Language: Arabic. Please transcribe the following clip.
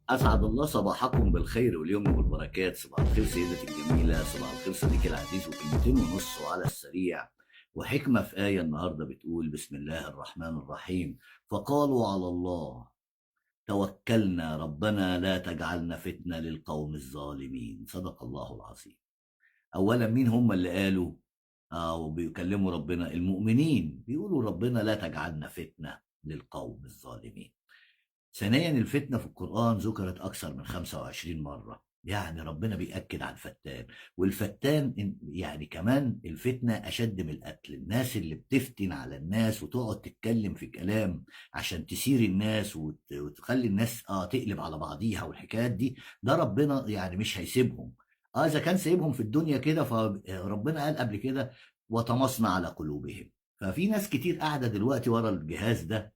أسعد الله صباحكم بالخير واليمن والبركات. صباح الخير سيدتي الجميلة، صباح الخير صديقي العزيز، وكلمتين ونص على السريع وحكمة في آية النهاردة بتقول: بسم الله الرحمن الرحيم. فقالوا على الله توكلنا ربنا لا تجعلنا فتنة للقوم الظالمين. صدق الله العظيم. أولا، مين هم اللي قالوا أو بيكلموا ربنا؟ المؤمنين بيقولوا ربنا لا تجعلنا فتنة للقوم الظالمين. ثانيا، الفتنة في القرآن ذكرت أكثر من 25 مرة، يعني ربنا بيأكد على الفتان. والفتان يعني كمان الفتنة أشد من القتل. الناس اللي بتفتن على الناس وتقعد تتكلم في كلام عشان تثير الناس وتخلي الناس تقلب على بعضيها والحكايات دي، ده ربنا يعني مش هيسيبهم. إذا كان سايبهم في الدنيا كده، فربنا قال قبل كده: وطمسنا على قلوبهم. ففي ناس كتير قاعدة دلوقتي ورا الجهاز ده